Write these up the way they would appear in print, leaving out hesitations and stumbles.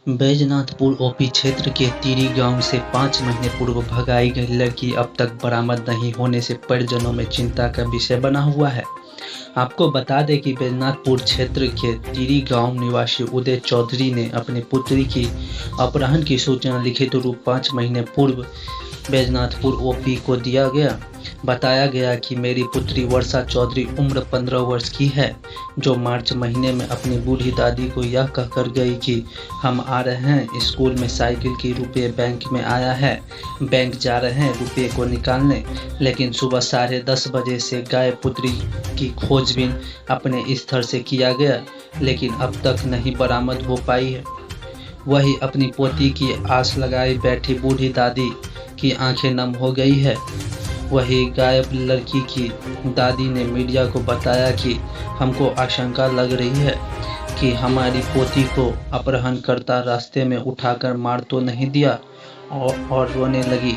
Baijnathpur OP क्षेत्र के तिरी गांव से 5 महीने पूर्व भगाई गई लड़की अब तक बरामद नहीं होने से परिजनों में चिंता का विषय बना हुआ है। आपको बता दें कि बैजनाथपुर क्षेत्र के तिरी गांव निवासी उदय चौधरी ने अपनी पुत्री की अपहरण की सूचना लिखित रूप 5 महीने पूर्व बैजनाथपुर ओपी को दिया गया। बताया गया कि मेरी पुत्री वर्षा चौधरी उम्र 15 वर्ष की है, जो मार्च महीने में अपनी बूढ़ी दादी को यह कहकर गई कि हम आ रहे हैं, स्कूल में साइकिल के रुपये बैंक में आया है, बैंक जा रहे हैं रुपये को निकालने। लेकिन सुबह 10:30 बजे से गायब पुत्री की खोजबीन अपने स्तर से किया गया, लेकिन अब तक नहीं बरामद हो पाई है। वही अपनी पोती की आस लगाए बैठी बूढ़ी दादी की आंखें नम हो गई है। वही गायब लड़की की दादी ने मीडिया को बताया कि हमको आशंका लग रही है कि हमारी पोती को अपहरणकर्ता रास्ते में उठाकर मार तो नहीं दिया और रोने लगी।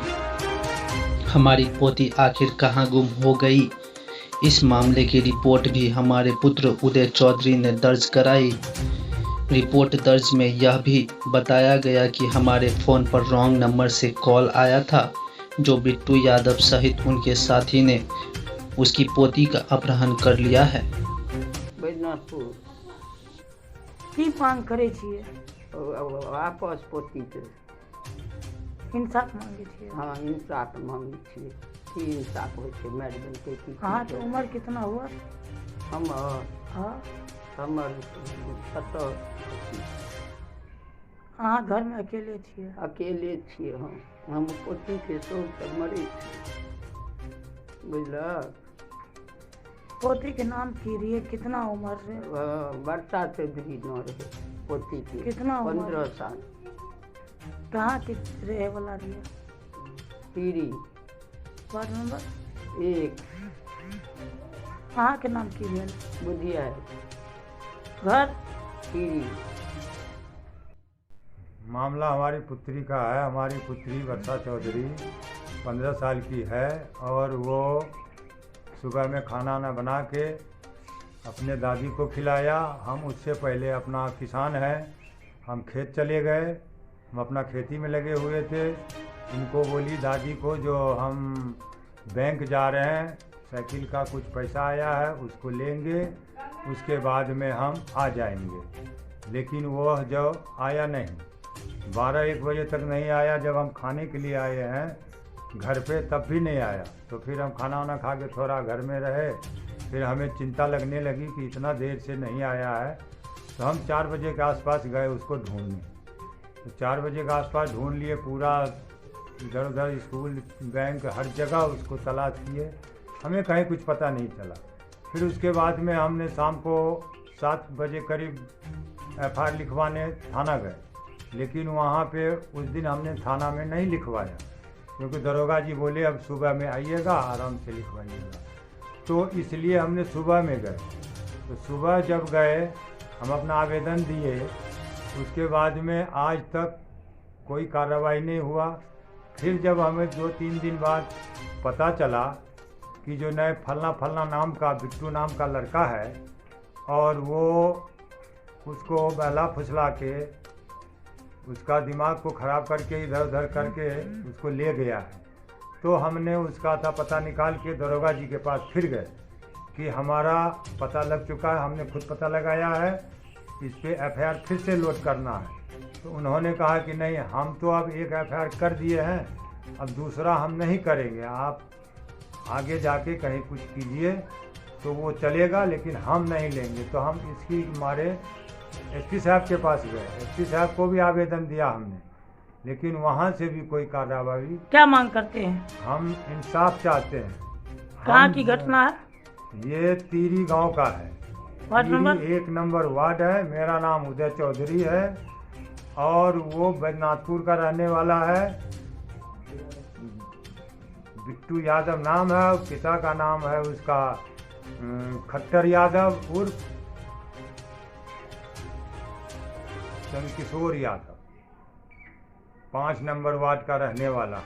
हमारी पोती आखिर कहाँ गुम हो गई? इस मामले की रिपोर्ट भी हमारे पुत्र उदय चौधरी ने दर्ज कराई। रिपोर्ट दर्ज में यह भी बताया गया कि हमारे फ़ोन पर रॉन्ग नंबर से कॉल आया था, जो बिट्टू यादव सहित उनके साथी ने उसकी पोती का अपहरण कर लिया है। बैजनाथपुर की मांग करे छिए? आपस पोती के इंसाफ मांगे छिए? हाँ, इंसाफ मांगे छिए कि इंसाफ हो छे मैडम के की। हाँ, तो उम्र कितना हुआ? हमर 17। हाँ, घर में अकेले छिए? अकेले छिए हम पोती के शोक तक मरे छिए, बुझलक। पोती के नाम की रही? कितना उम्र रहे? वर्षा चौधरी न रहे पोती के। कितना उम्र? 15 साल। कहाँ के रहे वाला रही? तिरी वार्ड नंबर 1 कहाँ के नाम की भेल? बुधिया घर तिरी। मामला हमारी पुत्री का है। हमारी पुत्री वर्षा चौधरी 15 साल की है और वो सुबह में खाना ना बना के अपने दादी को खिलाया। हम उससे पहले अपना किसान है, हम खेत चले गए, हम अपना खेती में लगे हुए थे। इनको बोली दादी को जो हम बैंक जा रहे हैं, साइकिल का कुछ पैसा आया है उसको लेंगे, उसके बाद में हम आ जाएंगे। लेकिन वह जो आया नहीं, 12-1 बजे तक नहीं आया। जब हम खाने के लिए आए हैं घर पे तब भी नहीं आया। तो फिर हम खाना वाना खा के थोड़ा घर में रहे। फिर हमें चिंता लगने लगी कि इतना देर से नहीं आया है, तो हम 4 बजे के आसपास गए उसको ढूंढने। तो 4 बजे के आसपास ढूंढ लिए, पूरा इधर उधर स्कूल बैंक हर जगह उसको तलाश किए, हमें कहीं कुछ पता नहीं चला। फिर उसके बाद में हमने शाम को 7 बजे करीब FIR लिखवाने थाना गए, लेकिन वहाँ पे उस दिन हमने थाना में नहीं लिखवाया, क्योंकि दरोगा जी बोले अब सुबह में आइएगा, आराम से लिखवाइएगा। तो इसलिए हमने सुबह में गए। तो सुबह जब गए हम अपना आवेदन दिए, उसके बाद में आज तक कोई कार्रवाई नहीं हुआ। फिर जब हमें 2-3 दिन बाद पता चला कि जो नए फलना नाम का बिट्टू नाम का लड़का है और वो उसको बहला फुसला के उसका दिमाग को ख़राब करके इधर उधर करके उसको ले गया है, तो हमने उसका था पता निकाल के दरोगा जी के पास फिर गए कि हमारा पता लग चुका है, हमने खुद पता लगाया है, इस पे FIR फिर से लोड करना है। तो उन्होंने कहा कि नहीं, हम तो अब एक FIR कर दिए हैं, अब दूसरा हम नहीं करेंगे, आप आगे जाके कहीं कुछ कीजिए तो वो चलेगा, लेकिन हम नहीं लेंगे। तो हम इसकी मारे SP साहब के पास गए। SP साहब को भी आवेदन दिया हमने, लेकिन वहाँ से भी कोई कार्रवाई। क्या मांग करते हैं? हम इंसाफ चाहते हैं। कहाँ की घटना है? ये तिरी गांव का है, वार्ड नंबर 1 नंबर वार्ड है। मेरा नाम उदय चौधरी है और वो बैजनाथपुर का रहने वाला है। बिट्टू यादव नाम है, पिता का नाम है उसका खट्टर यादव उर्फ चंद्रकिशोर यादव, 5 नंबर वार्ड का रहने वाला है।